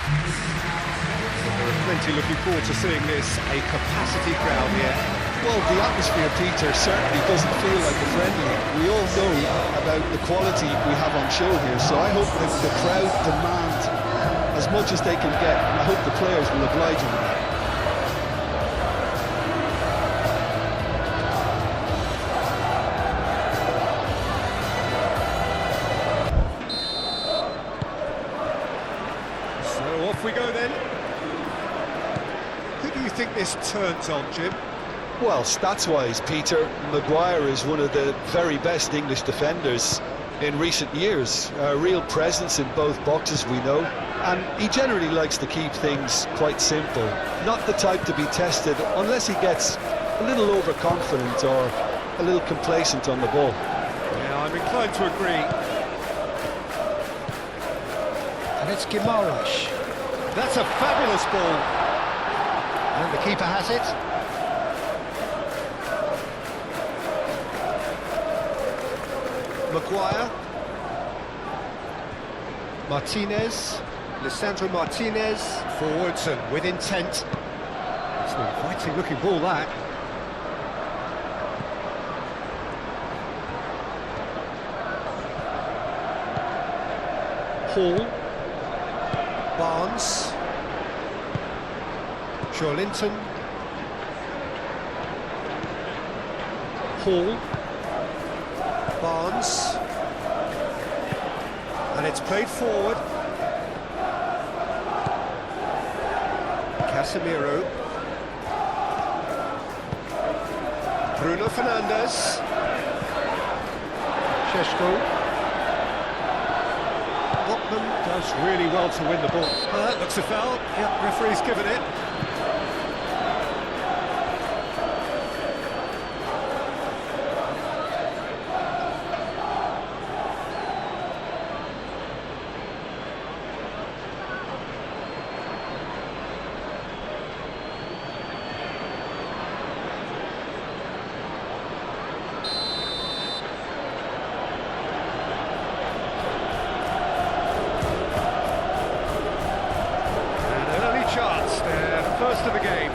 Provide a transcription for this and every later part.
There are plenty looking forward to seeing this. A capacity crowd here. Well, the atmosphere, Peter, certainly doesn't feel like a friendly. We all know about the quality we have on show here, so I hope that the crowd demand as much as they can get, and I hope the players will oblige them with that. So off we go then. Who do you think this turns on, Jim? Well, stats-wise, Peter, Maguire is one of the very best English defenders in recent years. A real presence in both boxes, we know, and he generally likes to keep things quite simple. Not the type to be tested unless he gets a little overconfident or a little complacent on the ball. Yeah, I'm inclined to agree. And it's Guimaraes. That's a fabulous ball. And the keeper has it. Maguire. Martinez. Lisandro Martinez. Forwards and with intent. It's an inviting looking ball, that. Hall. Barnes. Joelinton. Hall. Barnes, and it's played forward. Casemiro. Bruno Fernandes. Šeško. Botman does really well to win the ball. That looks a foul. Yep, referee's given it. First of the game.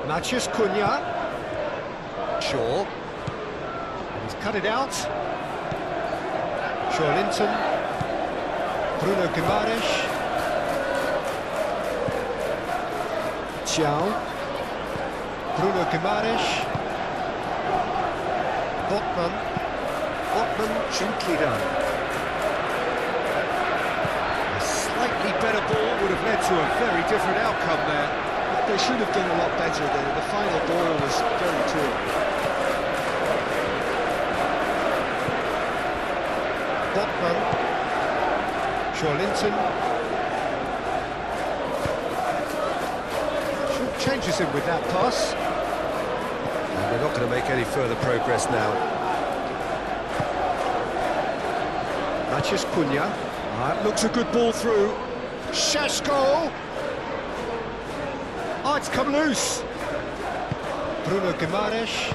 Matheus Cunha. Shaw. He's cut it out. Joelinton. Bruno Guimaraes. Thiaw. Bruno Guimaraes. Botman. Botman gently done. A slightly better ball would have led to a very different outcome there. They should have done a lot better there. The final ball was very poor. Botman. Joelinton. Changes him with that pass. And they're not going to make any further progress now. Matheus Cunha. That looks a good ball through. Šeško. Oh, it's come loose. Bruno Guimaraes.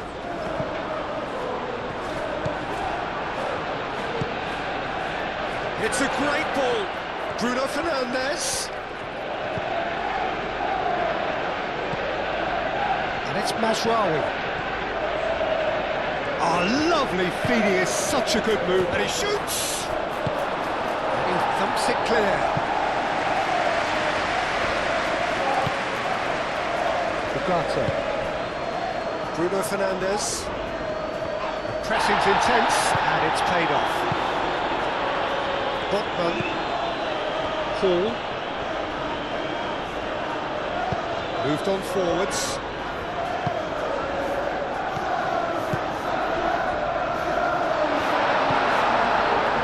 It's a great ball. Bruno Fernandes. And it's Mazraoui. Oh, lovely feeding is such a good move. And he shoots. And he thumps it clear. Bruno Fernandes. The pressing's intense, and it's paid off. Botman. Hall. Moved on forwards.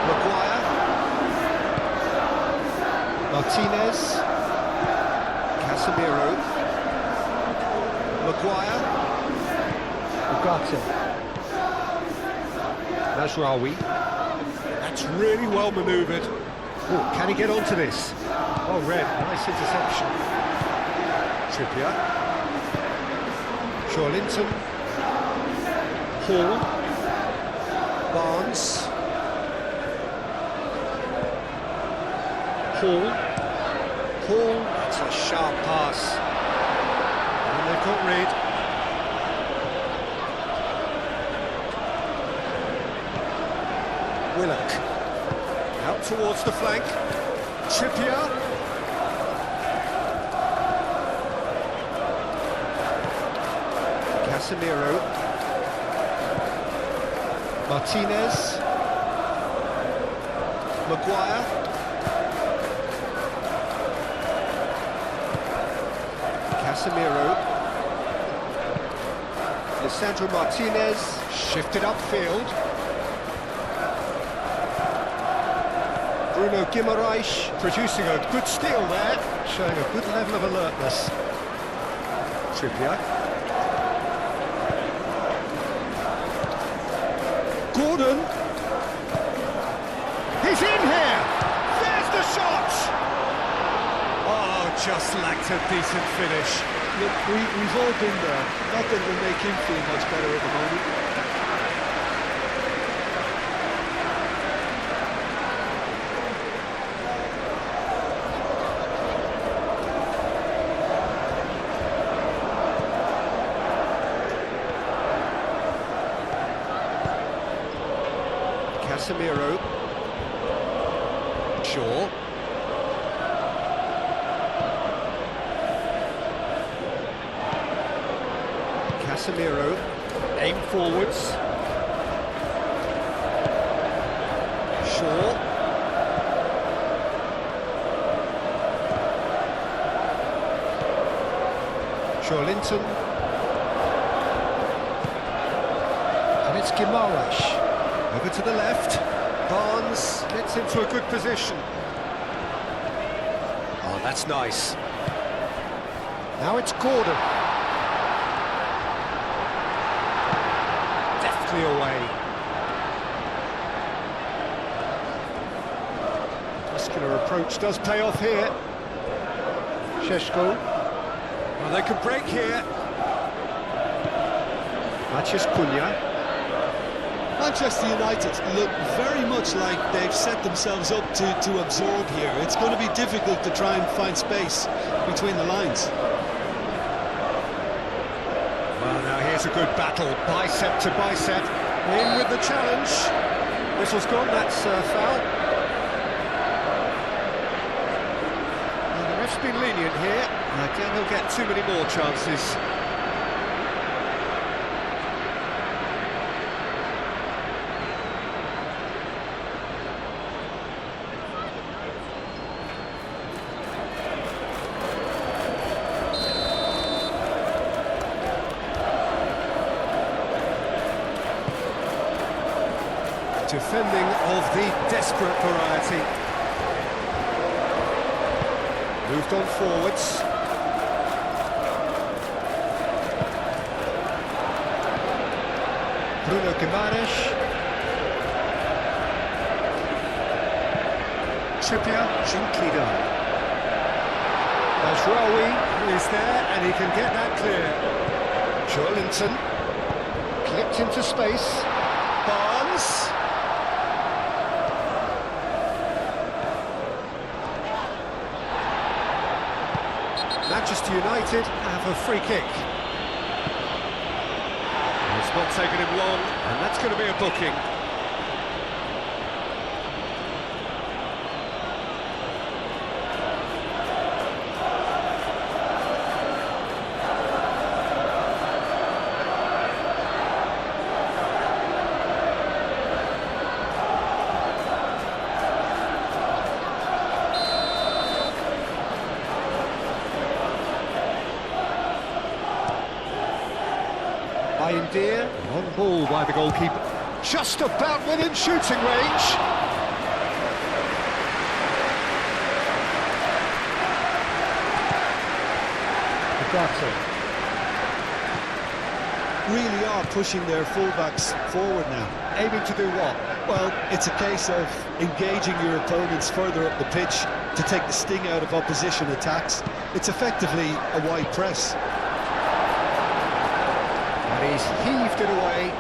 Maguire. Martinez. Casemiro. Maguire. Ugarte. Mazraoui. That's really well manoeuvred. Oh, can he get onto this? Oh, red. Nice interception. Trippier. Linton. Hall. Barnes. Hall. That's a sharp pass. And they've got rid. Willock. Out towards the flank. Trippier. Casemiro. Martinez. Maguire. Casemiro. Lisandro Martinez. Shifted upfield. Bruno Guimaraes producing a good steal there. Showing a good level of alertness. Trippier. Gordon. He's in here! There's the shot! Oh, just lacked a decent finish. Look, we've all been there. Not that it'll make him feel much better at the moment. Casemiro. Shaw. Casemiro. Aim forwards. Shaw. Linton. And it's Guimaraes. Over to the left. Barnes gets into a good position. Oh, that's nice. Now it's Gordon. Deftly away. Muscular approach does pay off here. Šeško. Well, they can break here. Matheus Cunha. Manchester United look very much like they've set themselves up to absorb here. It's going to be difficult to try and find space between the lines. Well, now here's a good battle, bicep to bicep. In with the challenge. Whistle's gone, that's foul. Well, the ref's been lenient here. Again, he'll get too many more chances. Defending of the desperate variety. Moved on forwards. Bruno Guimaraes. Trippier, gently done. Mazraoui is there and he can get that clear. Linton. Clipped into space. Barnes. Manchester United have a free kick. It's not taken him long, and that's going to be a booking. Deer, on ball by the goalkeeper. Just about within shooting range. Ugarte. really are pushing their fullbacks forward now. Aiming to do what? Well, it's a case of engaging your opponents further up the pitch to take the sting out of opposition attacks. It's effectively a wide press. And he's heaved it away.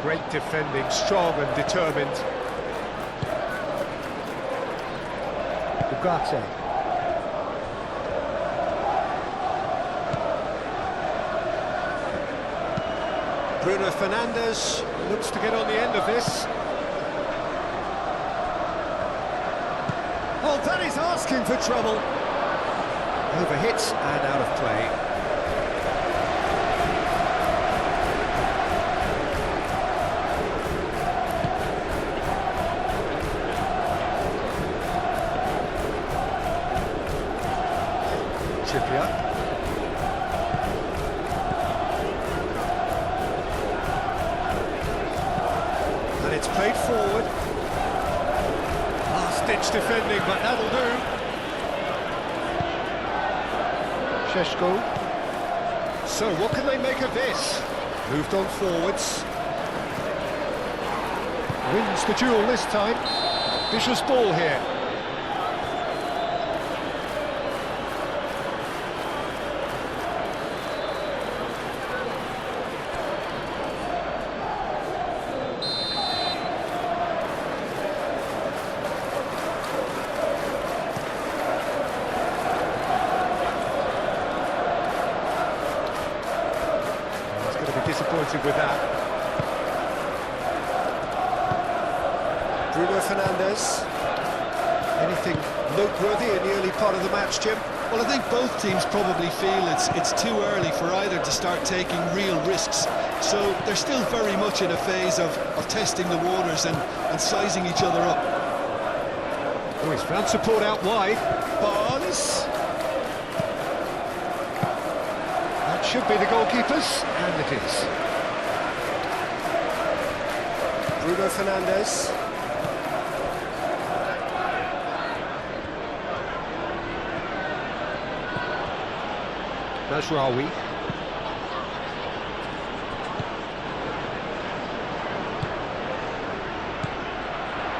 Great defending, strong and determined. Ugarte. Bruno Fernandes looks to get on the end of this. Oh, that is asking for trouble. Overhit and out of play. Trippier. And it's played forward. Last-ditch defending, but that'll do. Šeško. So, what can they make of this? Moved on forwards. Wins the duel this time. Vicious ball here. Disappointed with that. Bruno Fernandes. Anything noteworthy in the early part of the match, Jim? Well, I think both teams probably feel it's too early for either to start taking real risks. So they're still very much in a phase of testing the waters and sizing each other up. Oh, he's found support out wide. Barnes. That should be the goalkeepers, and it is. Bruno Fernandes. Mazraoui.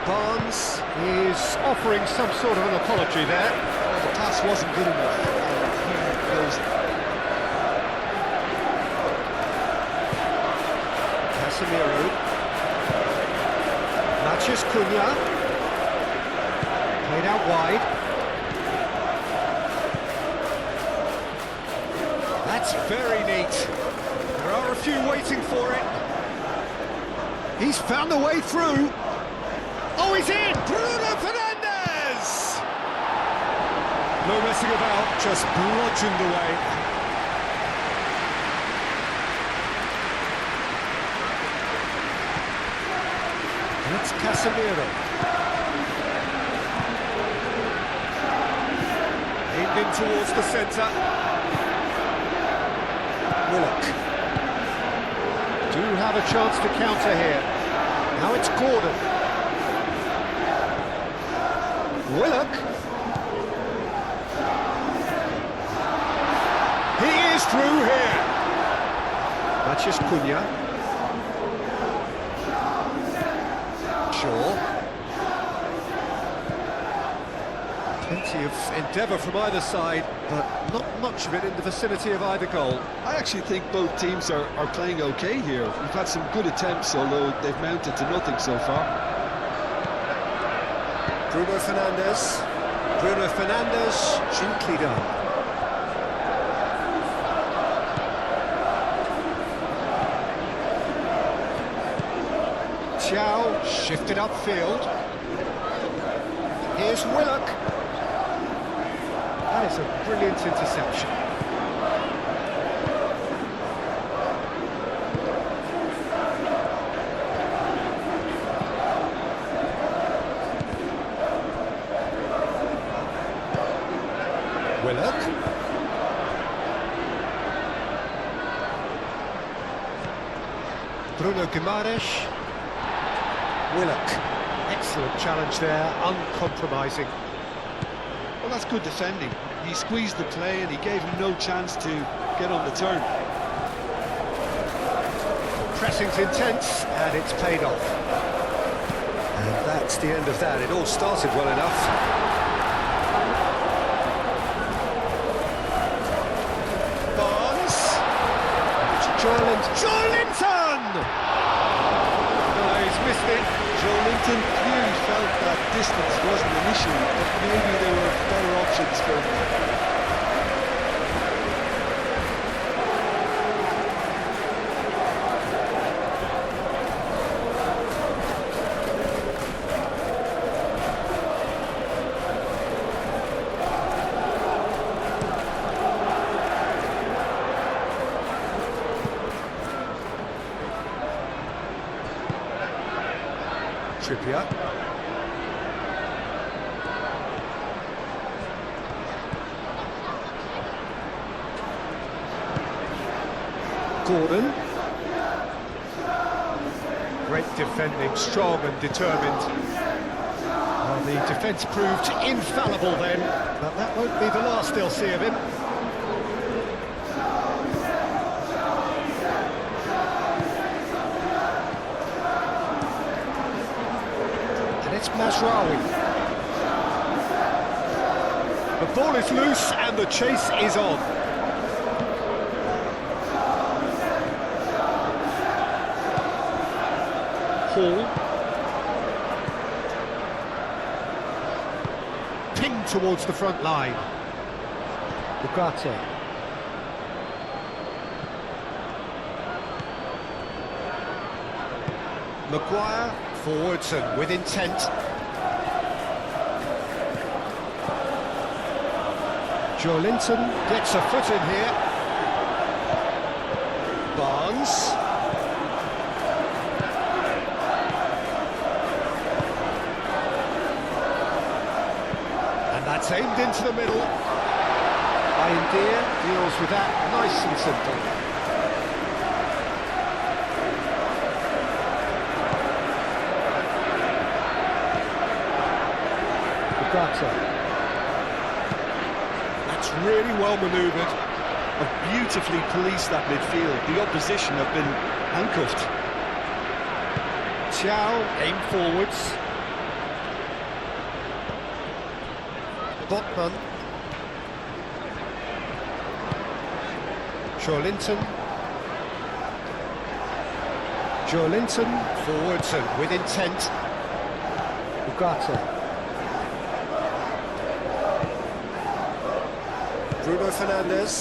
Barnes is offering some sort of an apology there. Well, the pass wasn't good enough. Here goes it. Casemiro. Matches Cunha. Played out wide. That's very neat. There are a few waiting for it. He's found the way through. Oh, he's in! Bruno Fernandes! No messing about, just bludgeoned away. It's Casemiro. Aimed in towards the centre. Willock. Do have a chance to counter here. Now it's Gordon. Willock. He is through here. Matches Cunha. Plenty of endeavour from either side, but not much of it in the vicinity of either goal. I actually think both teams are playing okay here. We've had some good attempts, although they've mounted to nothing so far. Bruno Fernandes. Bruno Fernandes, gently done. Thiaw shifted upfield. Here's Willock. That is a brilliant interception. Willock. Bruno Guimaraes. Willock. Excellent challenge there, uncompromising. Well, that's good defending. He squeezed the play and he gave him no chance to get on the turn. Pressing's intense, and it's paid off. And that's the end of that. It all started well enough. Barnes. Joelinton! No, he's missed it. Joelinton clearly felt that distance wasn't an issue, but maybe there were better options for him. Trippier. Gordon. Great defending, strong and determined. Well, the defence proved infallible then, but that won't be the last they'll see of him. It's Masraoui. The ball is loose and the chase is on. Hall. Pinged towards the front line. Ugarte. Maguire. Forwards and with intent. Joelinton gets a foot in here. Barnes. And that's aimed into the middle. Bayendir deals with that nice and simple. That's really well manoeuvred. Beautifully policed that midfield. The opposition have been handcuffed. Thiaw aim forwards. Botman. Joelinton forwards and with intent. Ugarte. Bruno Fernandes.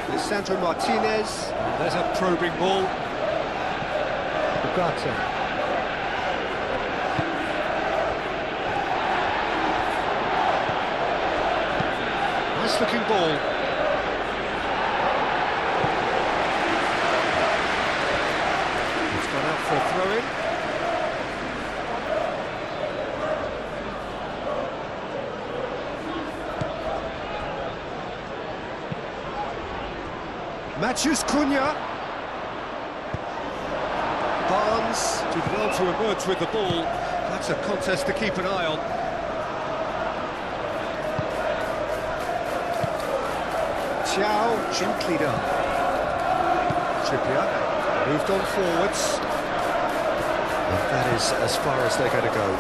Lisandro Martinez. There's a probing ball. Ugarte. Nice looking ball. It's gone out for a throw-in. Matheus Cunha. Barnes did well to emerge with the ball. That's a contest to keep an eye on. Thiaw gently done. Trippier moved on forwards. And that is as far as they're going to go.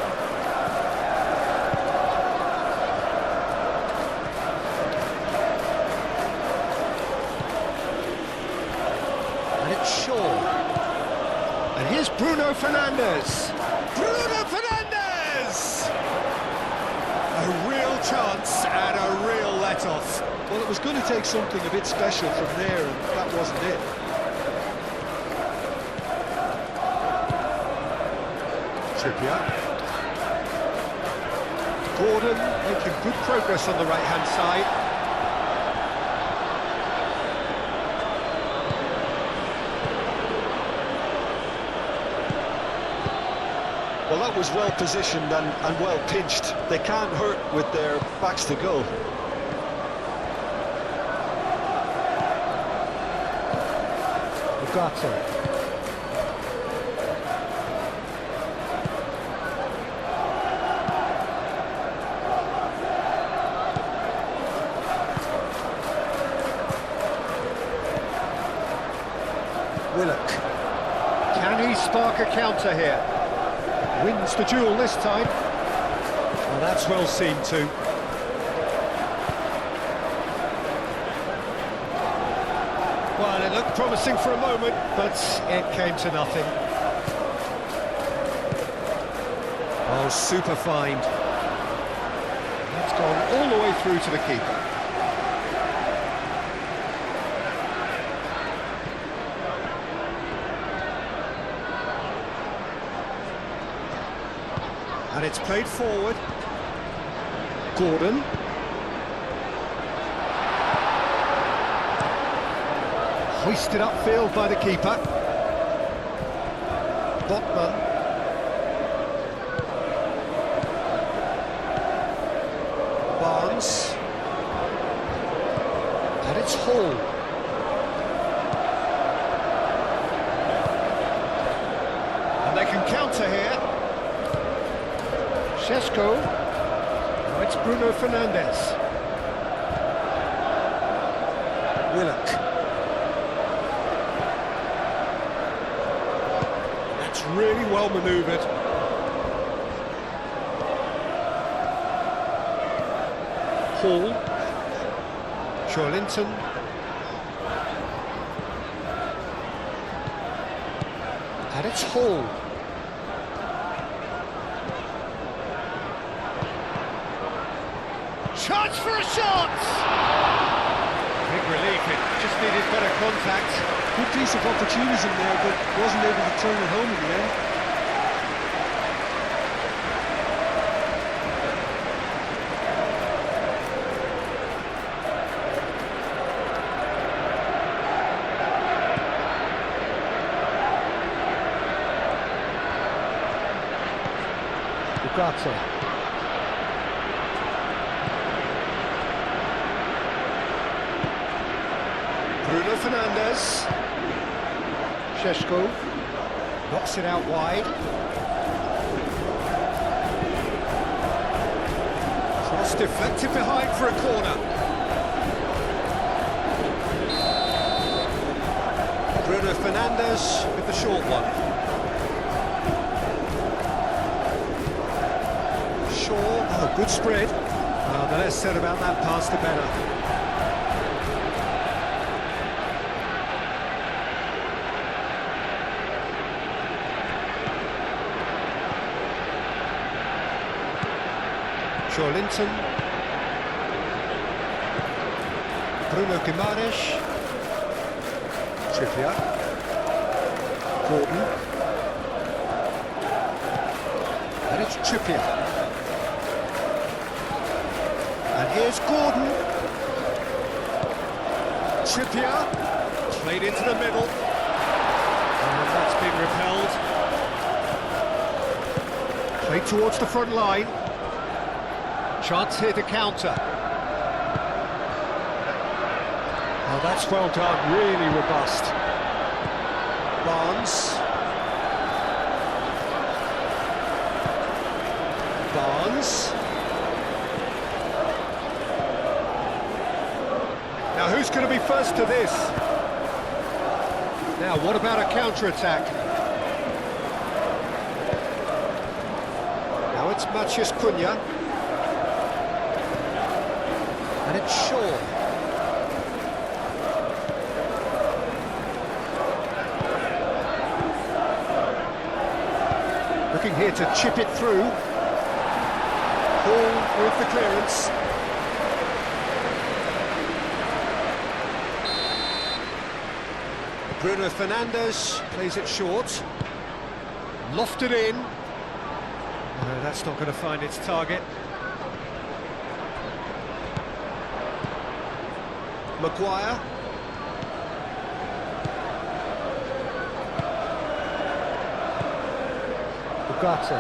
And here's Bruno Fernandes. Bruno Fernandes! A real chance and a real let-off. Well, it was going to take something a bit special from there, and that wasn't it. Trippier. Gordon making good progress on the right-hand side. Well, that was well positioned and well pinched. They can't hurt with their backs to goal. Ugarte. Willock. Can he spark a counter here? Wins the duel this time. Well, that's well seen too. Well, it looked promising for a moment, but it came to nothing. Oh, super find. That's gone all the way through to the keeper. And it's played forward. Gordon. Hoisted upfield by the keeper. Botman. Barnes. And it's Hall. And they can counter here. Šeško. Now it's Bruno Fernandes. Willock. That's really well manoeuvred. Hall. Joelinton. And it's Hall. Chance for a shot! Big relief, it just needed better contact. Good piece of opportunism there, but wasn't able to turn it home in the end. Ugarte. Bruno Fernandes. Šeško knocks it out wide. Cross deflected behind for a corner. Bruno Fernandes with the short one. Shaw, oh, good spread. Well, the less said about that pass, the better. Joelinton. Bruno Guimaraes. Trippier. Gordon. And it's Trippier. And here's Gordon. Trippier. Played into the middle. And that's been repelled. Played towards the front line. Chance here to counter. Oh, that's well done, really robust. Barnes. Barnes. Now who's going to be first to this? Now what about a counter-attack? Now it's Matheus Cunha. And it's Shaw. Looking here to chip it through. Hall with the clearance. Bruno Fernandes plays it short. Lofted in. No, that's not going to find its target. Maguire. Ugarte.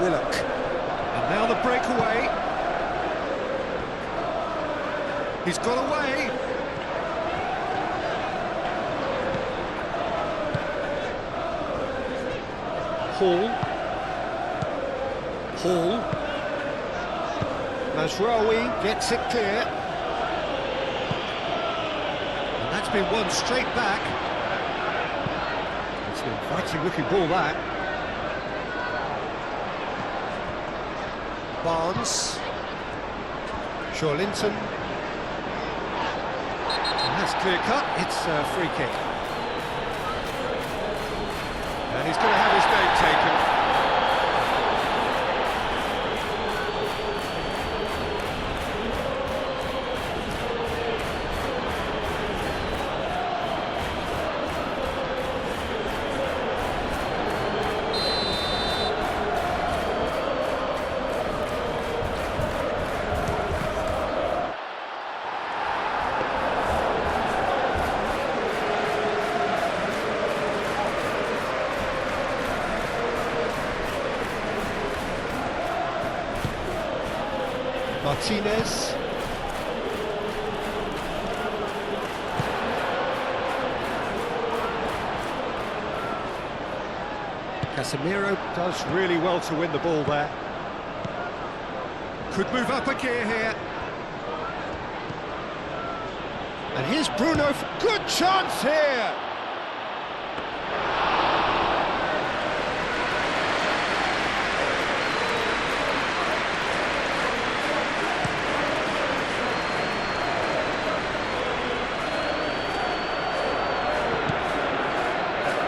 Willock. And now the breakaway. He's got away. Hall. Mazraoui gets it clear. And that's been won straight back. It's an inviting looking ball, that. Barnes. Shawlinton. And that's clear cut, it's a free kick. And he's going to have his name taken. Martinez. Casemiro does really well to win the ball there. Could move up a gear here. And here's Bruno. Good chance here.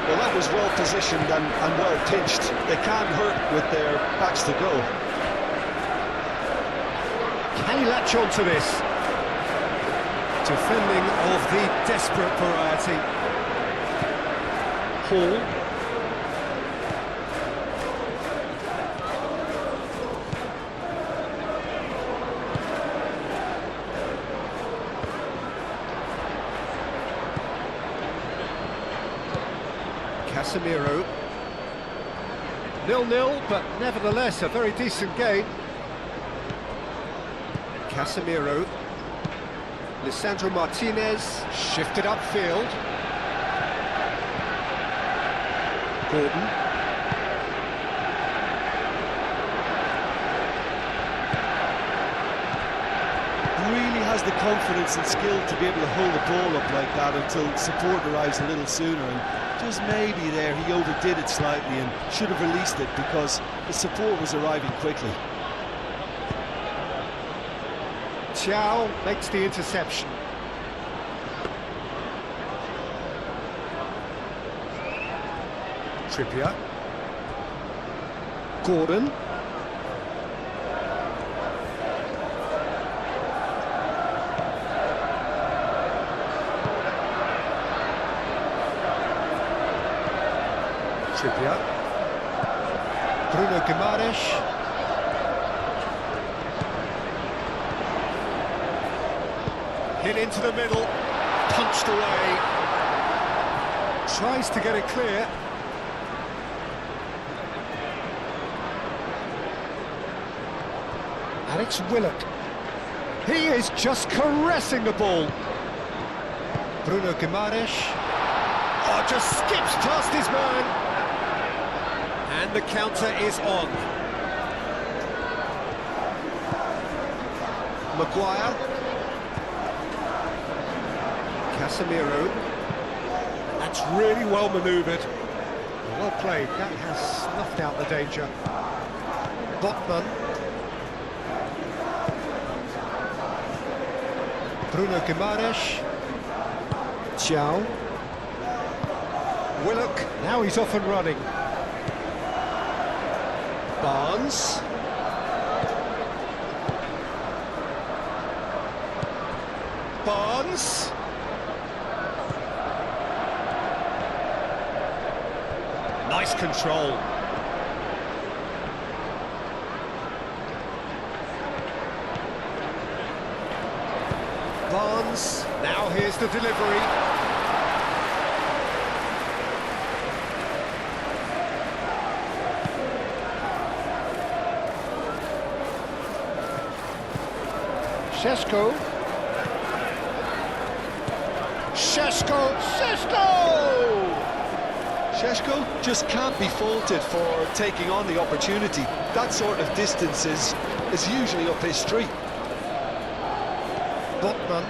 Well, that was well positioned and well pitched. They can't hurt with their backs to go. Can he latch on to this? Defending of the desperate variety. Hall. Casemiro. 0-0, but nevertheless a very decent game. Casemiro. Lisandro Martinez shifted upfield. Gordon. Really has the confidence and skill to be able to hold the ball up like that until support arrives a little sooner, and just maybe there he overdid it slightly and should have released it because the support was arriving quickly. Thiaw makes the interception. Trippier. Gordon. Trippier. Bruno Guimaraes. Hit into the middle, punched away. Tries to get it clear. And it's Willock. He is just caressing the ball. Bruno Guimaraes. Oh, just skips past his man. And the counter is on. Maguire. Casemiro. That's really well manoeuvred. Well played. That has snuffed out the danger. Botman. Bruno Guimaraes. Thiaw. Willock. Now he's off and running. Barnes. Barnes. Nice control. Barnes. Now here's the delivery. Šeško. Šeško just can't be faulted for taking on the opportunity. That sort of distance is usually up his street. Botman.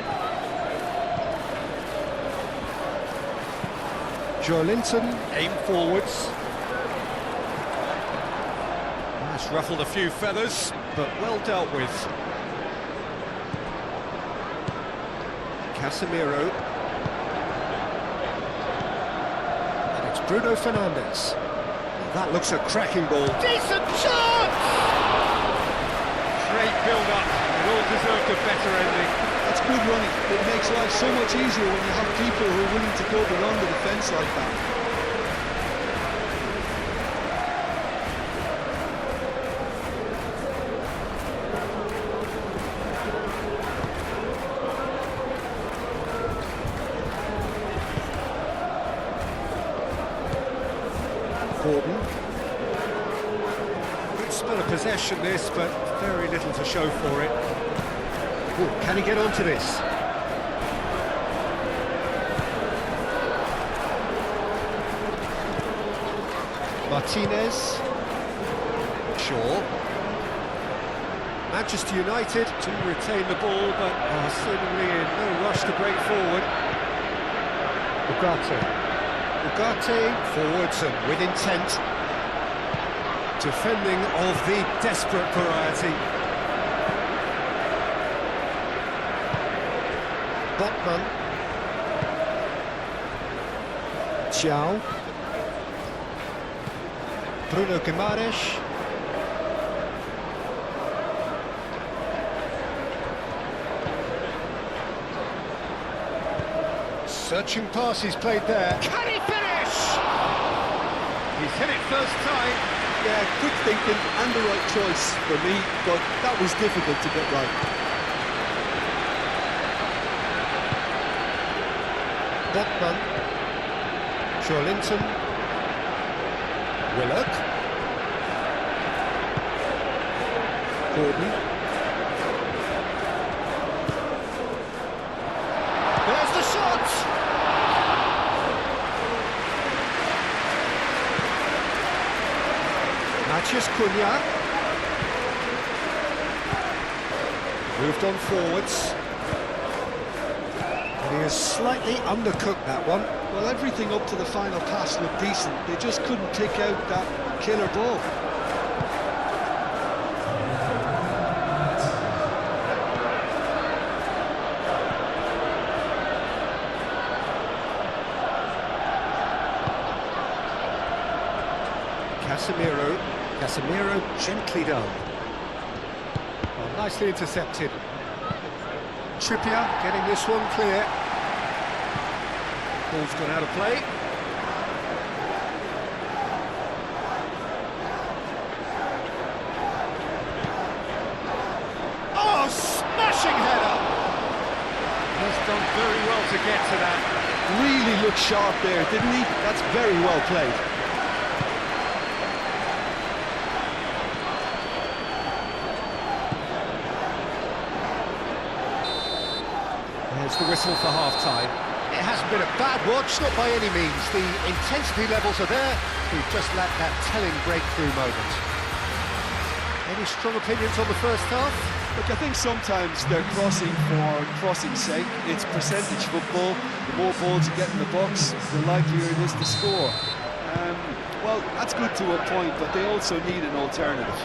Joelinton, aim forwards. That's ruffled a few feathers, but well dealt with. Casemiro. And it's Bruno Fernandes. That looks a cracking ball. Decent chance! Great build-up. It all deserved a better ending. That's good running. It makes life so much easier when you have people who are willing to go beyond the defence like that. Gordon. Good spell of possession this, but very little to show for it. Ooh, can he get onto this? Martinez. Shaw. Manchester United to retain the ball, but are seemingly in no rush to break forward. Ugarte forwards and with intent. Defending of the desperate variety. Botman. Xiao. Bruno Guimaraes. Searching pass he's played there. Can he finish? He's hit it first time. Yeah, good thinking and the right choice for me, but that was difficult to get right. Botman. Joelinton. Willock. Gordon. There's the shot! Matheus Cunha. Moved on forwards. And he has slightly undercooked that one. Well, everything up to the final pass looked decent. They just couldn't pick out that killer ball. Casemiro gently done. Oh, nicely intercepted. Trippier getting this one clear. Ball's gone out of play. Oh, smashing header! He's done very well to get to that. Really looked sharp there, didn't he? That's very well played. There's the whistle for half-time. It hasn't been a bad watch, not by any means. The intensity levels are there. We've just lacked that telling breakthrough moment. Any strong opinions on the first half? Look, I think sometimes they're crossing for crossing's sake. It's percentage football. The more balls you get in the box, the likelier it is to score. Well, that's good to a point, but they also need an alternative.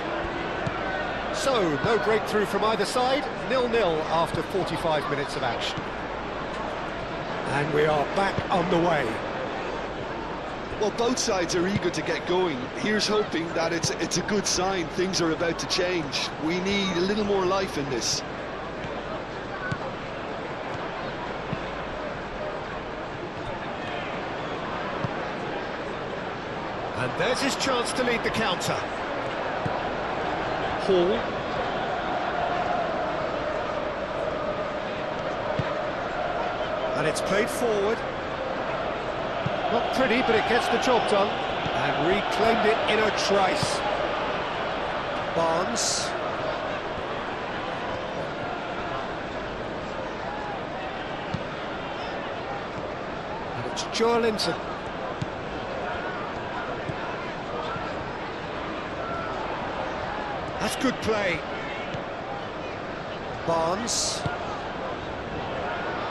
So, no breakthrough from either side. 0-0 after 45 minutes of action. And we are back on the way. Well, both sides are eager to get going. Here's hoping that it's a good sign. Things are about to change. We need a little more life in this. And there's his chance to lead the counter. Hall. And it's played forward. Not pretty, but it gets the job done. And reclaimed it in a trice. Barnes. And it's Joelinton. That's good play. Barnes.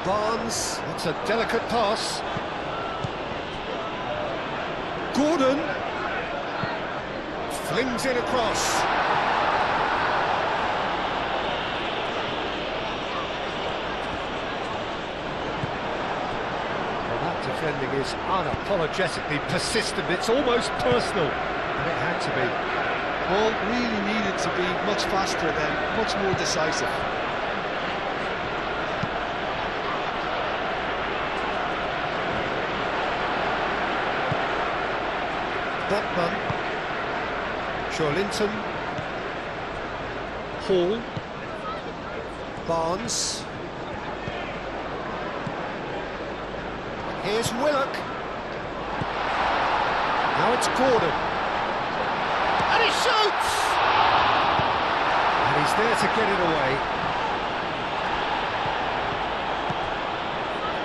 Barnes, that's a delicate pass. Gordon flings it across. Well, that defending is unapologetically persistent. It's almost personal, and it had to be. Ball really needed to be much faster then, much more decisive. Botman, Linton, Hall, Barnes. Here's Willock. Now it's Gordon. And he shoots! And he's there to get it away.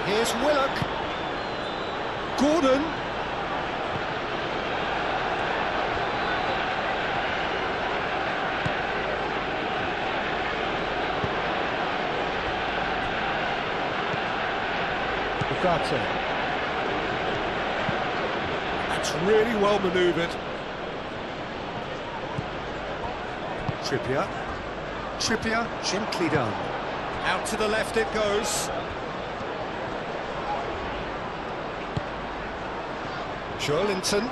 Here's Willock. Gordon. Carta. That's really well manoeuvred. Trippier, gently done. Out to the left it goes. Linton,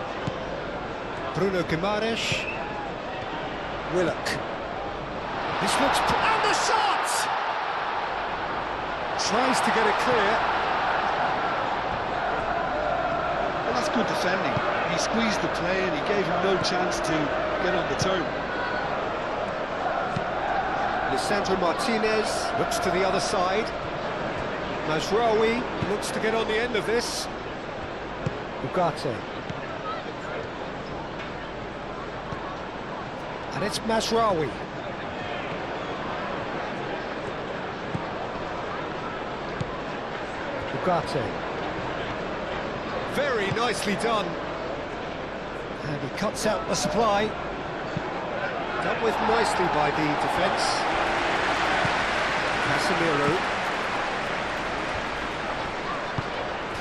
Bruno Guimaraes, Willock. This looks... And the shot! Tries to get it clear. That's good defending. He squeezed the play and he gave him no chance to get on the turn. Lisandro Martinez looks to the other side. Mazraoui looks to get on the end of this. Ugarte. And it's Mazraoui. Ugarte. Very nicely done. And he cuts out the supply. Dealt with nicely by the defence. Casemiro.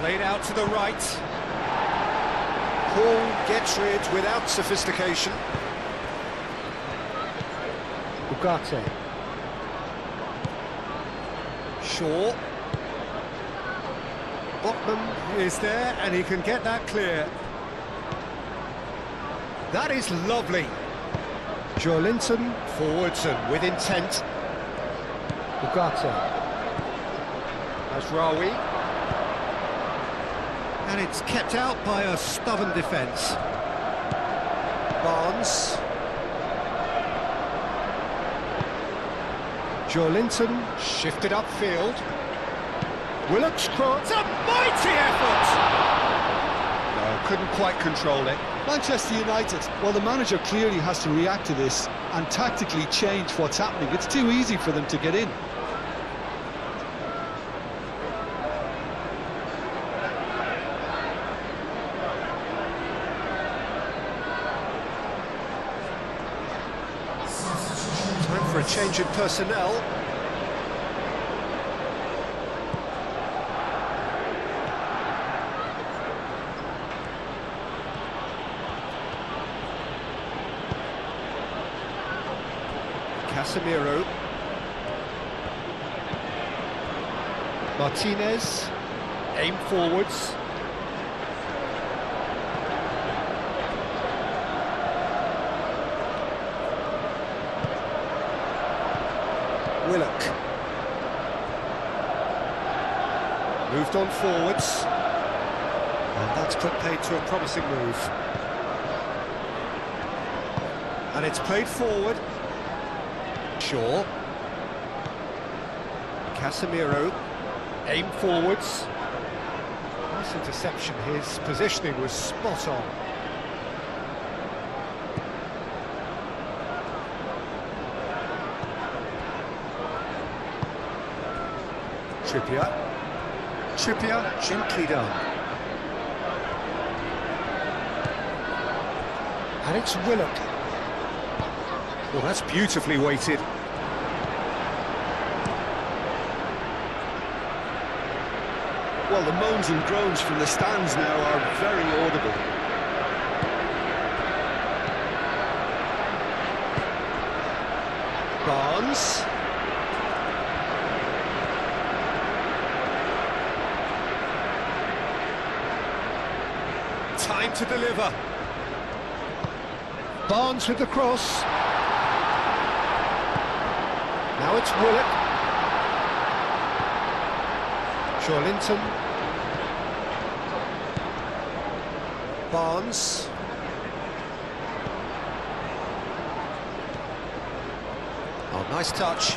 Played out to the right. Hall gets rid without sophistication. Ugarte. Shaw. Botman is there and he can get that clear. That is lovely. Linton. Forwards and with intent. Ugarte. Mazraoui. And it's kept out by a stubborn defence. Barnes. Linton. Shifted upfield. Willock's cross. It's a mighty effort! No, couldn't quite control it. Manchester United, well, the manager clearly has to react to this and tactically change what's happening. It's too easy for them to get in. Time for a change in personnel. Casemiro. Martinez. Aim forwards. Willock. Moved on forwards. And that's put paid to a promising move. And it's played forward. Shaw. Casemiro. Aim forwards. Nice interception. His positioning was spot on. Trippier, gently done. And it's Willock. Well, that's beautifully weighted. Well, the moans and groans from the stands now are very audible. Barnes. Time to deliver. Barnes with the cross. Now it's Willock. Linton. Barnes. Oh, nice touch.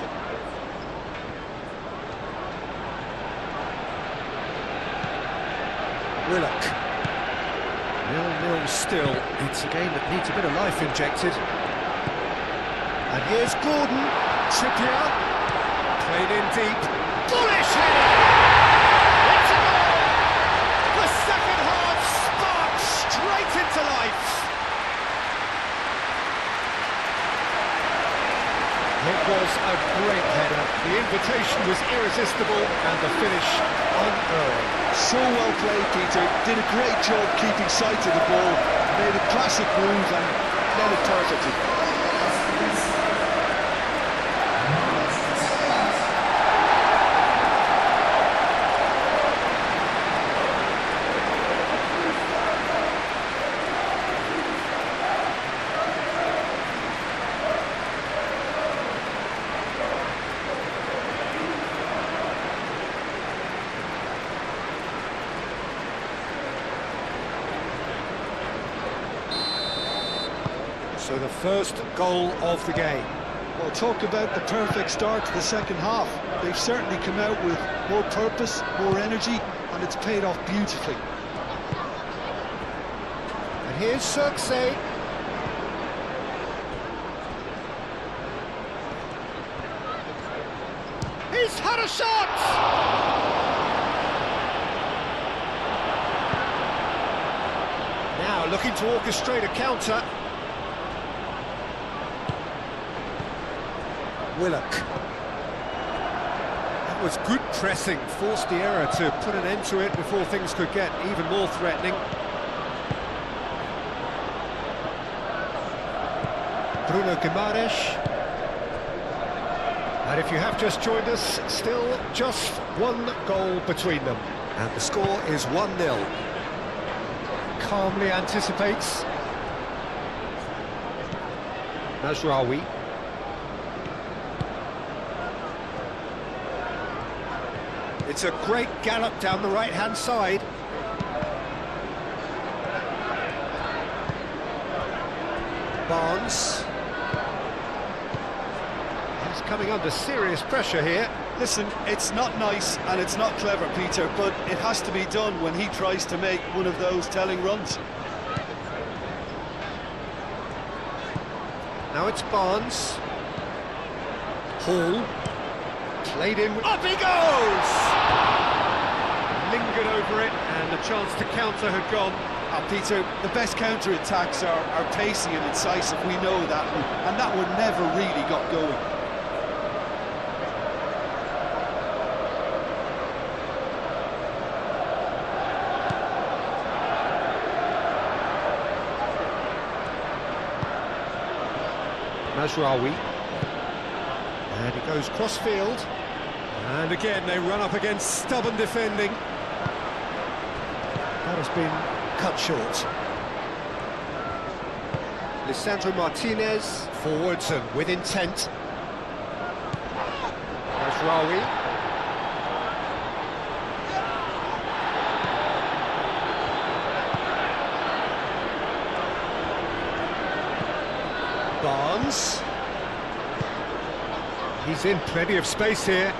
Willock. 0-0 still. It's a game that needs a bit of life injected. And here's Gordon. Trippier. Played in deep. Bullish header! It's a goal! The second half sparked straight into life. It was a great header. The invitation was irresistible and the finish unearned. So well played, Peter. Did a great job keeping sight of the ball. Made a classic move and led it perfectly. So the first goal of the game. Well, talk about the perfect start to the second half. They've certainly come out with more purpose, more energy, and it's paid off beautifully. And here's Cirksay. He's had a shot! Now looking to orchestrate a counter. Willock. That was good pressing, forced the error to put an end to it before things could get even more threatening. Bruno Guimaraes. And if you have just joined us, still just one goal between them. And the score is 1-0. Calmly anticipates. Mazraoui. It's a great gallop down the right-hand side. Barnes. He's coming under serious pressure here. Listen, it's not nice and it's not clever, Peter, but it has to be done when he tries to make one of those telling runs. Now it's Barnes. Hall. Played in. Up he goes! Lingered over it, and the chance to counter had gone. Peter, the best counter-attacks are pacey and incisive, we know that, and that one never really got going. Mazraoui. And he goes cross-field. And again, they run up against stubborn defending. That has been cut short. Lisandro Martinez, forwards and with intent. Mazraoui. Barnes. He's in plenty of space here.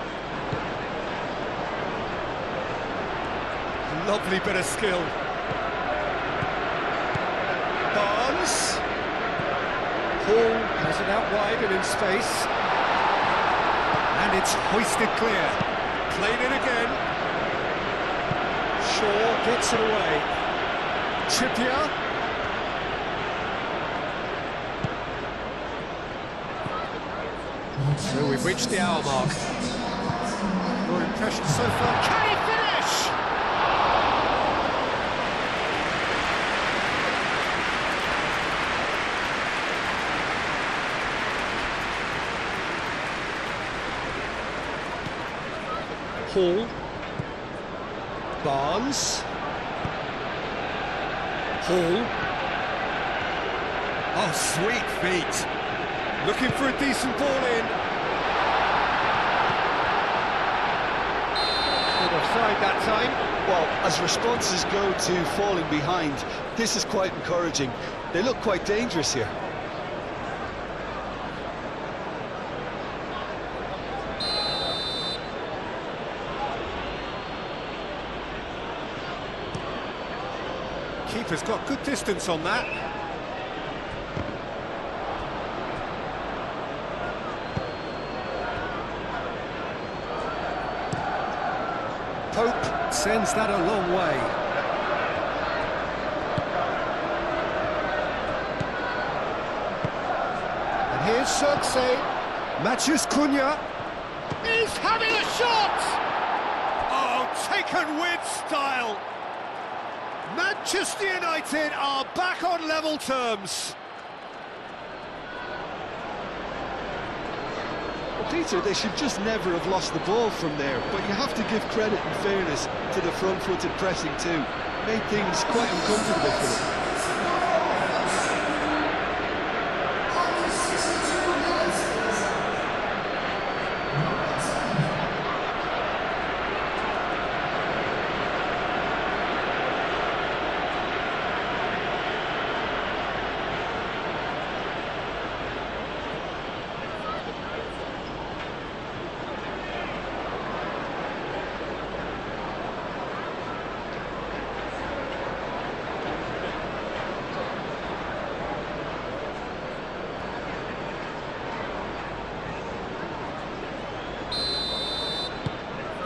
Lovely bit of skill. Barnes. Hall has it out wide and in space. And it's hoisted clear. Played in again. Shaw gets it away. Trippier. So we've reached the hour mark. Your impression so far? Can he finish? Hall. Barnes. Hall. Oh, sweet feet. Looking for a decent ball in. Good offside that time. Well, as responses go to falling behind, this is quite encouraging. They look quite dangerous here. Keeper's got good distance on that. Pope sends that a long way. And here's Circe. Matheus Cunha. He's having a shot! Oh, taken with style. Manchester United are back on level terms. Well, Peter, they should just never have lost the ball from there, but you have to give credit and fairness to the front-footed pressing too. Made things quite uncomfortable for them.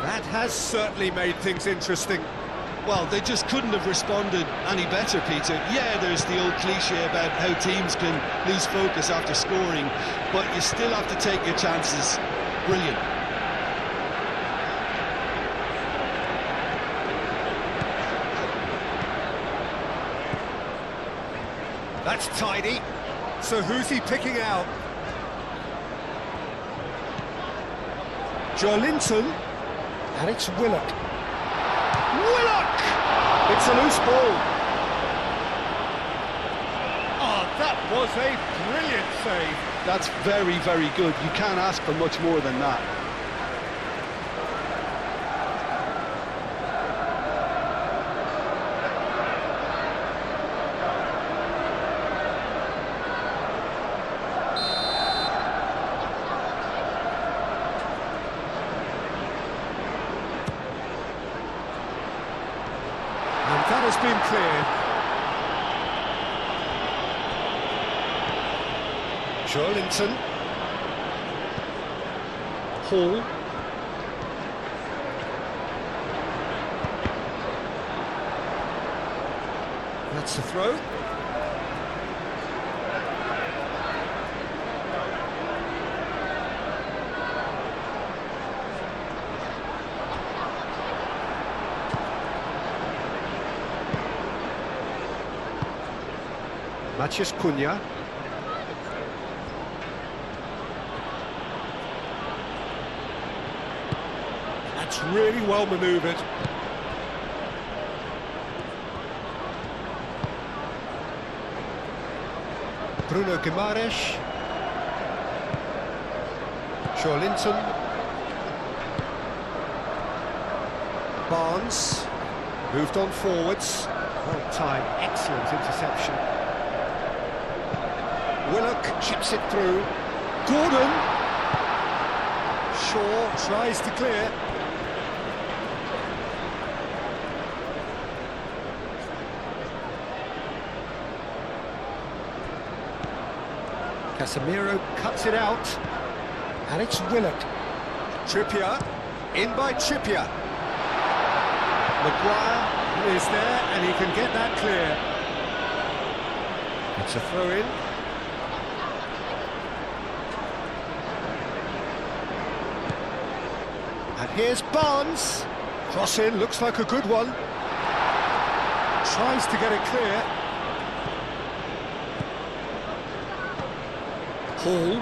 That has certainly made things interesting. Well, they just couldn't have responded any better, Peter. Yeah, there's the old cliche about how teams can lose focus after scoring, but you still have to take your chances. Brilliant. That's tidy. So who's he picking out? Joelinton. And it's Willock. Willock! It's a loose ball. Oh, that was a brilliant save. That's very, very good. You can't ask for much more than that. That has been cleared. Joelinton. Hall. That's a throw. Matheus Cunha. That's really well manoeuvred. Bruno Guimaraes. Joelinton. Barnes. Moved on forwards. Well timed, excellent interception. Willock chips it through. Gordon. Shaw tries to clear. Casemiro cuts it out. And it's Willock. Trippier. In by Trippier. Maguire is there and he can get that clear. It's a throw-in. And here's Barnes. Cross in, looks like a good one. Tries to get it clear. Hall.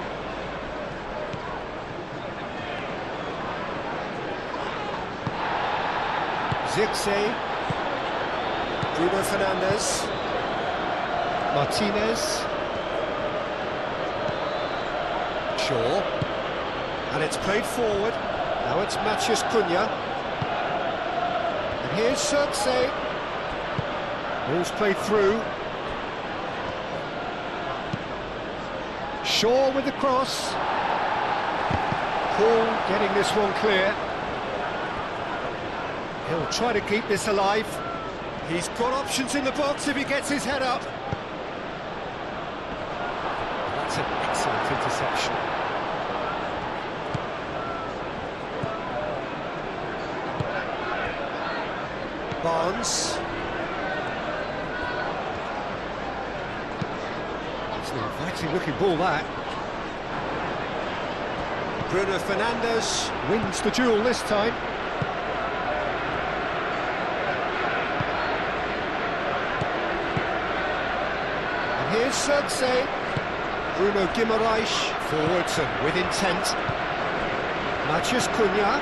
Zirkzee. Bruno Fernandes. Martinez. Shaw. And it's played forward. Now it's Matheus Cunha. And here's Zirkzee. Ball's played through. Shaw with the cross. Paul getting this one clear. He'll try to keep this alive. He's got options in the box if he gets his head up. That's an excellent interception. Barnes. It's an inviting looking ball, that. Bruno Fernandes wins the duel this time. And here's Zirkzee. Bruno Guimaraes forwards and with intent. Matheus Cunha.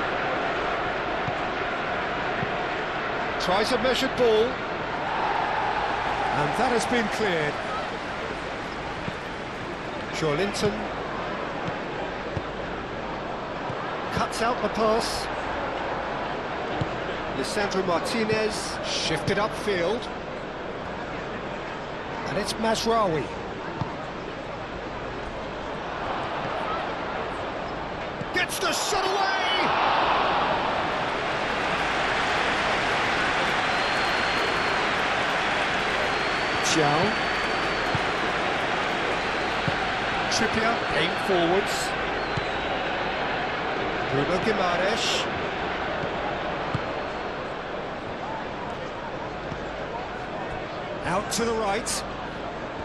Tries a measured ball. And that has been cleared. Joelinton. Cuts out the pass. Lisandro Martinez shifted upfield. And it's Mazraoui. Gets the shot away! Zhao. Trippier, aim forwards. Bruno Guimaraes. Out to the right.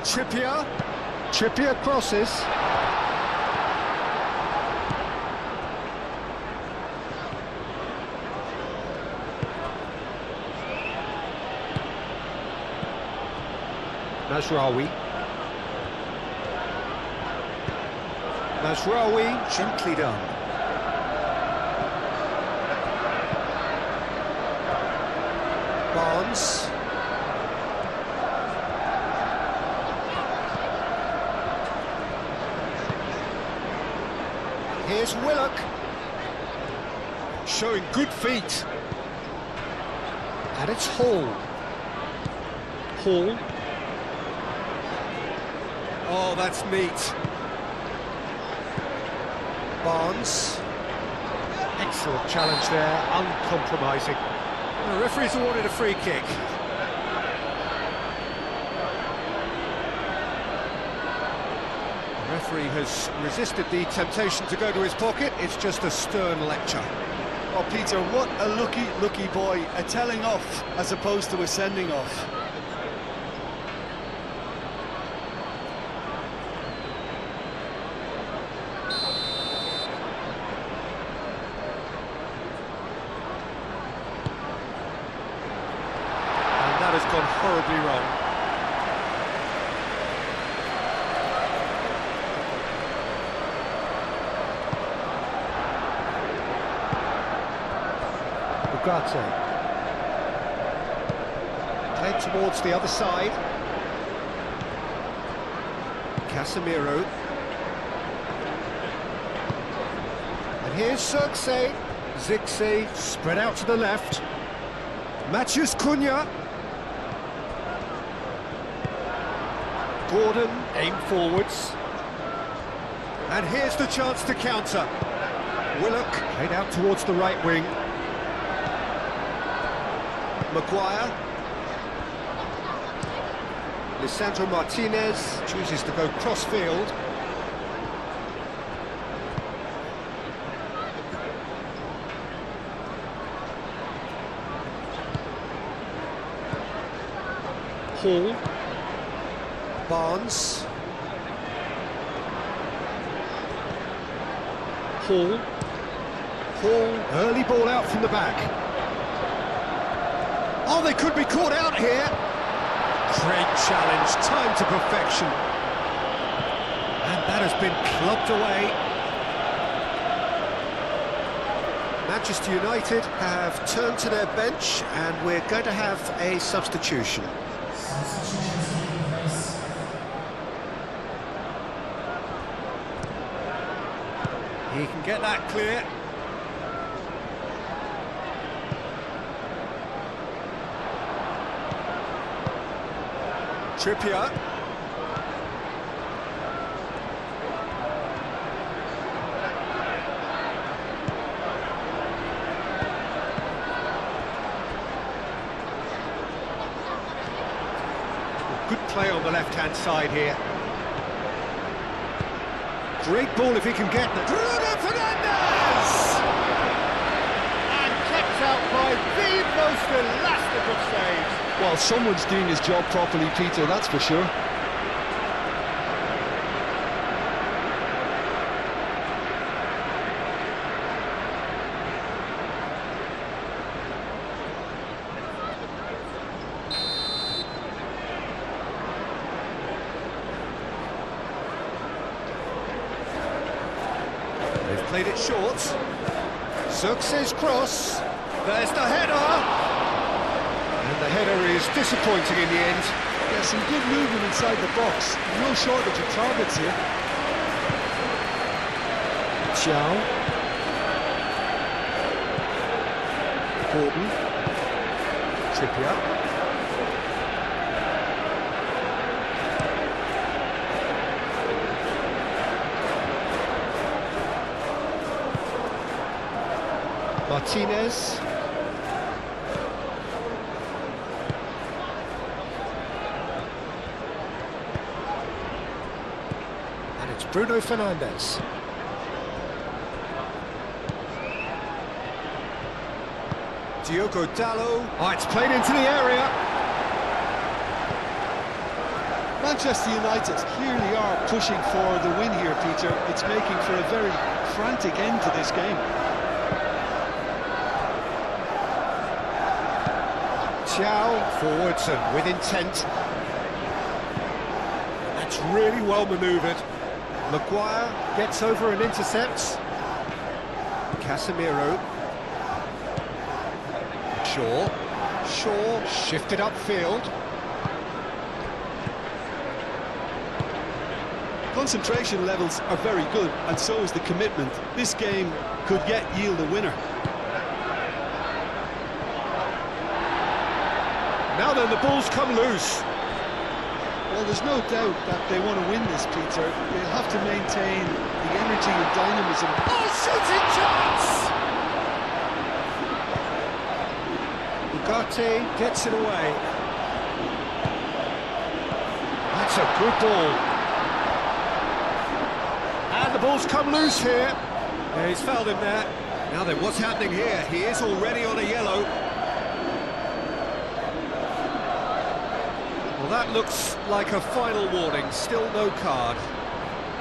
Trippier. Trippier crosses. Mazraoui. Mazraoui, gently done. Barnes. Here's Willock. Showing good feet. And it's Hall. Hall. Oh, that's neat. Barnes. Excellent challenge there, uncompromising. The referee's awarded a free kick. The referee has resisted the temptation to go to his pocket. It's just a stern lecture. Oh, Peter, what a lucky boy. A telling off as opposed to a sending off. That has gone horribly wrong. Ugarte. Played towards the other side. Casemiro. And here's Zirkzee. Zirkzee spread out to the left. Matheus Cunha. Gordon, aim forwards. And here's the chance to counter. Willock, played out towards the right wing. Maguire. Lisandro Martinez chooses to go cross-field. Hall. Barnes. Hall. Hall, early ball out from the back. Oh, they could be caught out here. Great challenge, time to perfection. And that has been clubbed away. Manchester United have turned to their bench and we're going to have a substitution. He can get that clear. Trippier. Good play on the left-hand side here. Great ball if he can get it. Bruno Fernandes! And kept out by the most elastic of saves. Well, someone's doing his job properly, Peter, that's for sure. They've played it short. Success cross. There's the header. And the header is disappointing in the end. Yeah, some good movement inside the box. No shortage of targets here. Xiao. Gordon. Trippier. Martinez. And it's Bruno Fernandes. Diogo Dalot. Oh, it's played into the area. Manchester United clearly are pushing for the win here, Peter. It's making for a very frantic end to this game. Xiao forwards and with intent. That's really well manoeuvred. Maguire gets over and intercepts. Casemiro. Shaw shifted upfield. Concentration levels are very good, and so is the commitment. This game could yet yield a winner. Now then, the ball's come loose. Well, there's no doubt that they want to win this, Peter. They'll have to maintain the energy and dynamism. Oh, shooting chance! Ugarte gets it away. That's a good ball. And the ball's come loose here. Yeah, he's fouled him there. Now then, what's happening here? He is already on a yellow. Well, that looks like a final warning. Still no card.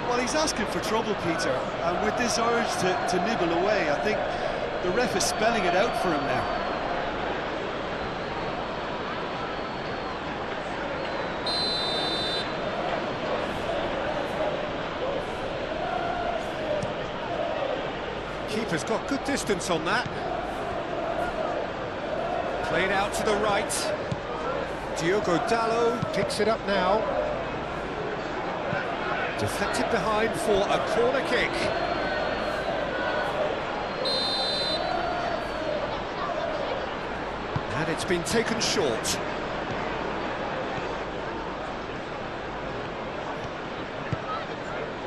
Well, he's asking for trouble, Peter, and with this urge to nibble away, I think the ref is spelling it out for him now. Keeper's got good distance on that. Played out to the right. Diogo Dalot picks it up now. Deflected behind for a corner kick. And it's been taken short.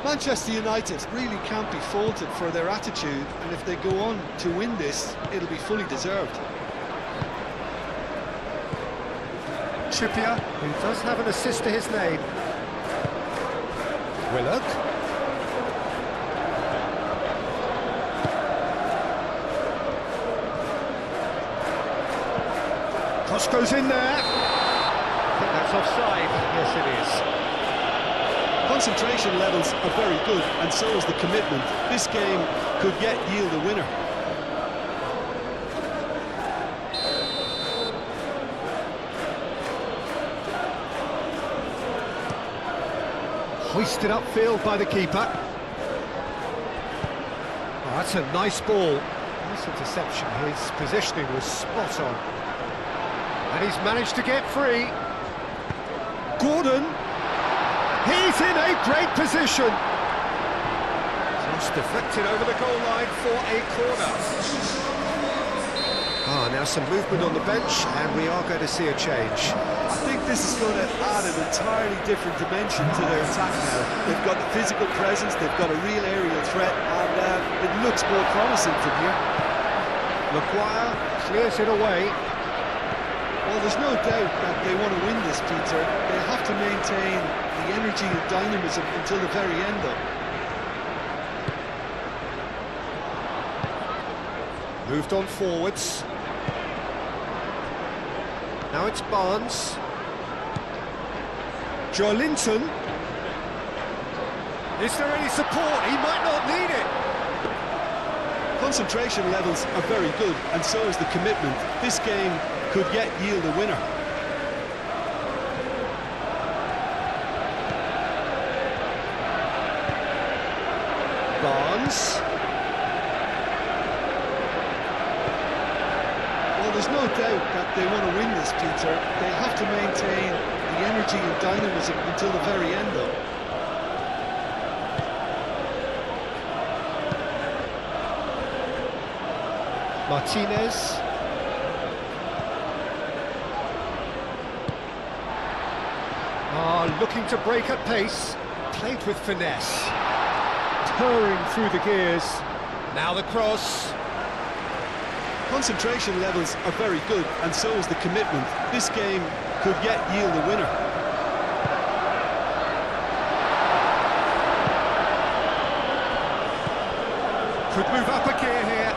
Manchester United really can't be faulted for their attitude, and if they go on to win this, it'll be fully deserved. Trippier, who does have an assist to his name. Willock. Cross goes in there. I think that's offside. Yes, it is. Concentration levels are very good, and so is the commitment. This game could yet yield a winner. Hoisted upfield by the keeper. Oh, that's a nice ball. Nice interception, his positioning was spot on. And he's managed to get free. Gordon, he's in a great position. Cross deflected over the goal line for a corner. Now some movement on the bench, and we are going to see a change. I think this is going to add an entirely different dimension to their attack now. They've got the physical presence, they've got a real aerial threat, and it looks more promising from here. Maguire clears it away. Well, there's no doubt that they want to win this, Peter. They have to maintain the energy and dynamism until the very end, though. Moved on forwards. Now it's Barnes. Joelinton. Is there any support? He might not need it. Concentration levels are very good, and so is the commitment. This game could yet yield a winner. Barnes. Well, there's no doubt that they want to win this, Peter. They have to maintain the energy and dynamism until the very end, though. Martinez. Looking to break at pace. Played with finesse. Purring through the gears. Now the cross. Concentration levels are very good, and so is the commitment. This game could yet yield a winner. Could move up a gear here.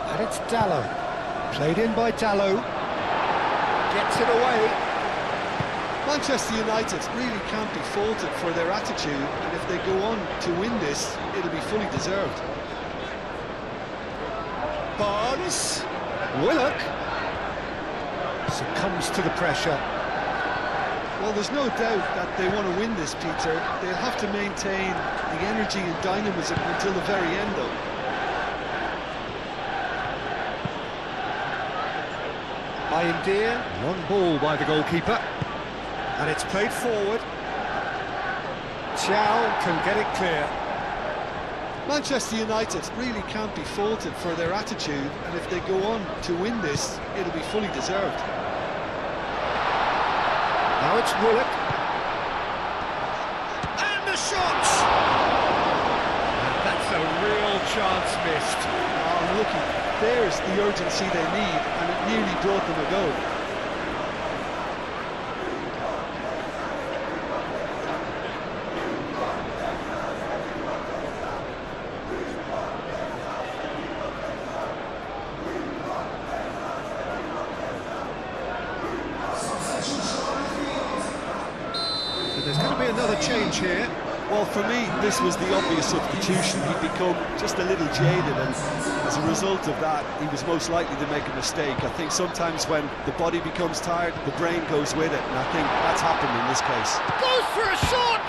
And it's Dallow. Played in by Dallow. Gets it away. Manchester United really can't be faulted for their attitude, and if they go on to win this, it'll be fully deserved. Barnes. Willock. Succumbs to the pressure. Well, there's no doubt that they want to win this, Peter. They'll have to maintain the energy and dynamism until the very end, though. Deer, long ball by the goalkeeper, and it's played forward. Chow can get it clear. Manchester United really can't be faulted for their attitude, and if they go on to win this, it'll be fully deserved. Now it's Willock. And the shot! And that's a real chance missed. Oh, looky. There's the urgency they need, and it nearly brought them a goal. So there's going to be another change here. Well, for me, this was the obvious substitution. He'd become just a little jaded, and as a result of that, he was most likely to make a mistake. I think sometimes when the body becomes tired, the brain goes with it, and I think that's happened in this case. Goes for a shot!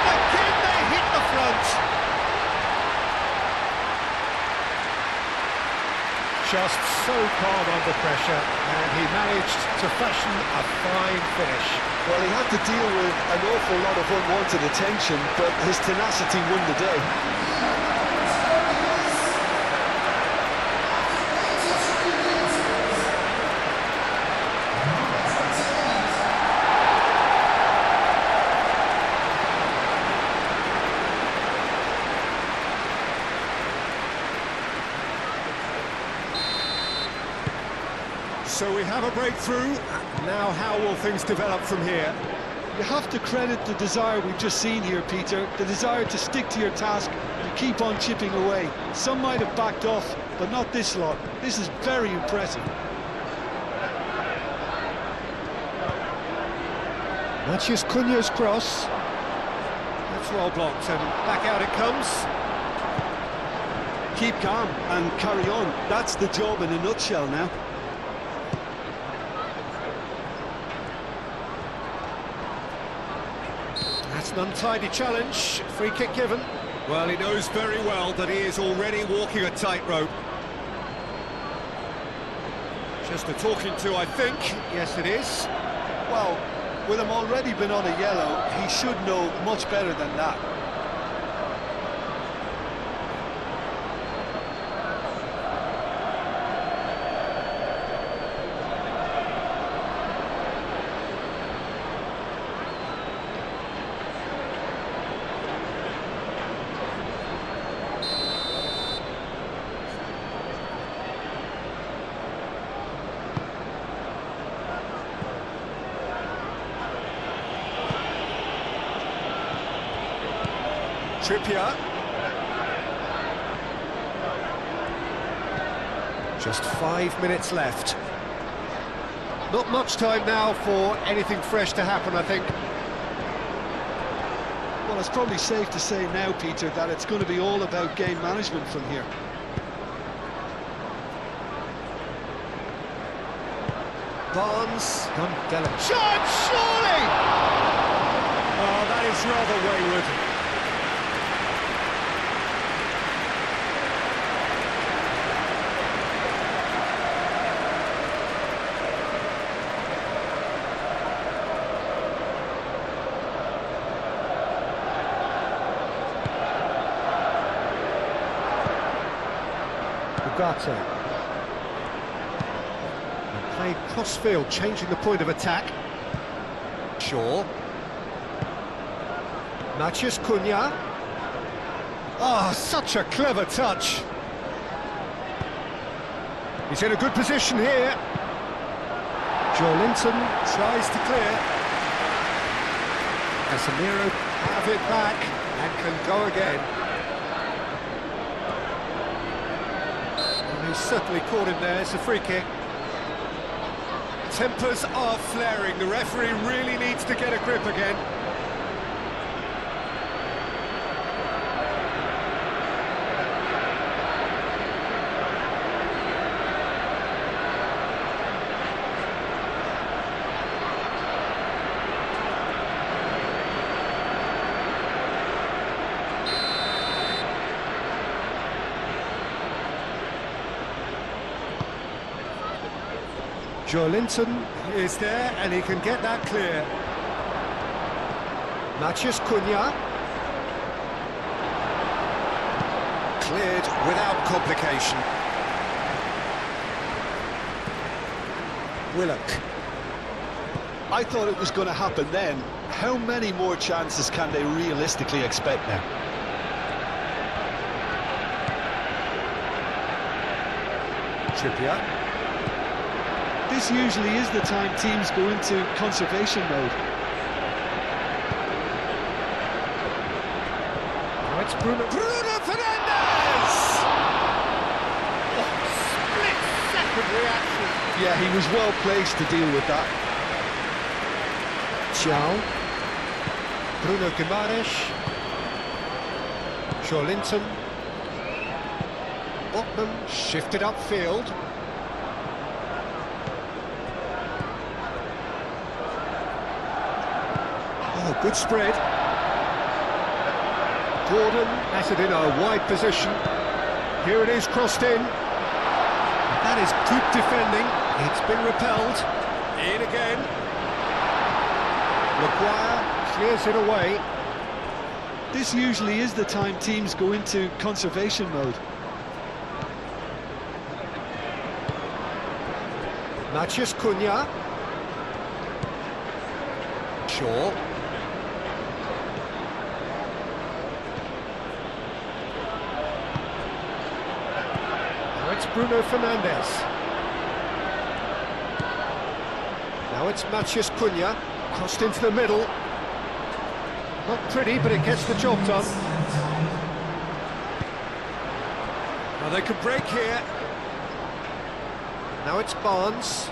And again they hit the front. Just so calm under pressure, and he managed to fashion a fine finish. Well, he had to deal with an awful lot of unwanted attention, but his tenacity won the day. So we have a breakthrough. Now how will things develop from here? You have to credit the desire we've just seen here, Peter, the desire to stick to your task and keep on chipping away. Some might have backed off, but not this lot. This is very impressive. Matheus Cunha's cross. That's well blocked, and back out it comes. Keep calm and carry on. That's the job in a nutshell now. An untidy challenge, free kick given. Well, he knows very well that he is already walking a tightrope. Just a talking to, I think. Yes, it is. Well, with him already been on a yellow, he should know much better than that. Trippier. Just 5 minutes left. Not much time now for anything fresh to happen, I think. Well, it's probably safe to say now, Peter, that it's going to be all about game management from here. Barnes. Shot, surely! Oh, that is rather wayward. And played cross-field, changing the point of attack. Shaw. Matheus Cunha. Oh, such a clever touch. He's in a good position here. Joelinton tries to clear. Casemiro have it back and can go again. He's certainly caught him there. It's a free kick. Tempers are flaring. The referee really needs to get a grip again. Joelinton is there and he can get that clear. Matheus Cunha. Cleared without complication. Willock. I thought it was going to happen then. How many more chances can they realistically expect now? Trippier. This usually is the time teams go into conservation mode. Now it's Bruno Fernandes! Oh, split-second reaction. Yeah, he was well placed to deal with that. Thiaw. Bruno Guimaraes. Joelinton. Botman shifted upfield. Oh, good spread. Gordon has it in a wide position. Here it is, crossed in. That is good defending. It's been repelled. In again. Maguire clears it away. This usually is the time teams go into conservation mode. Matheus Cunha. Shaw. Now it's Bruno Fernandes. Now it's Matheus Cunha. Crossed into the middle. Not pretty, but it gets the job done. Now they could break here. Now it's Barnes.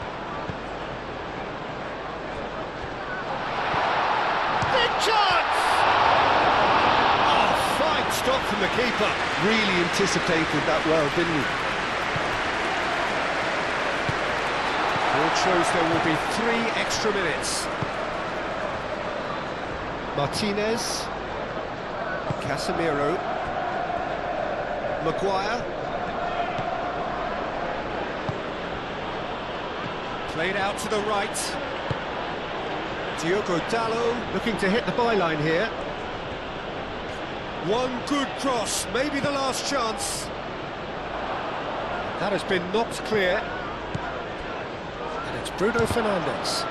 Big chance! Oh, fine stop from the keeper. Really anticipated that well, didn't he? Board shows there will be 3 extra minutes. Martinez. Casemiro. Maguire. Played out to the right. Diogo Dalot looking to hit the byline here. One good cross, maybe the last chance. That has been knocked clear. And it's Bruno Fernandes.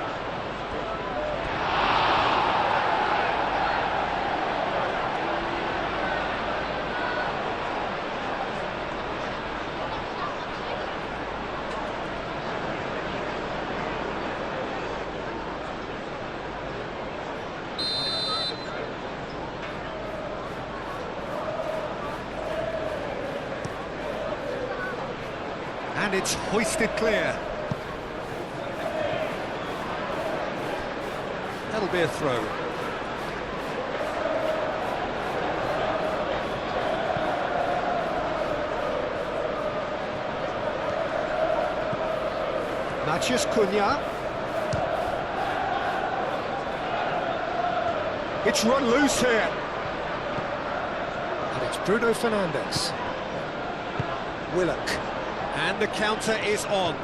And it's hoisted clear. That'll be a throw. Matheus Cunha. It's run loose here. And it's Bruno Fernandes. Willock. And the counter is on.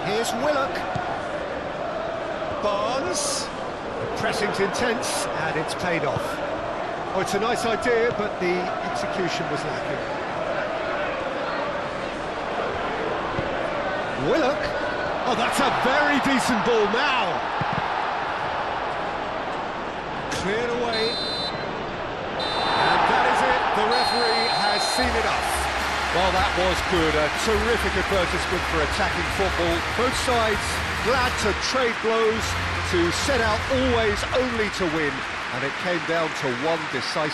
Here's Willock. Barnes. The pressing's intense, and it's paid off. Oh, it's a nice idea, but the execution was lacking. Willock. Oh, that's a very decent ball now. Cleared away, and that is it. The referee has seen it off. Well, that was good. A terrific advertisement for attacking football. Both sides glad to trade blows, to set out always only to win, and it came down to one decisive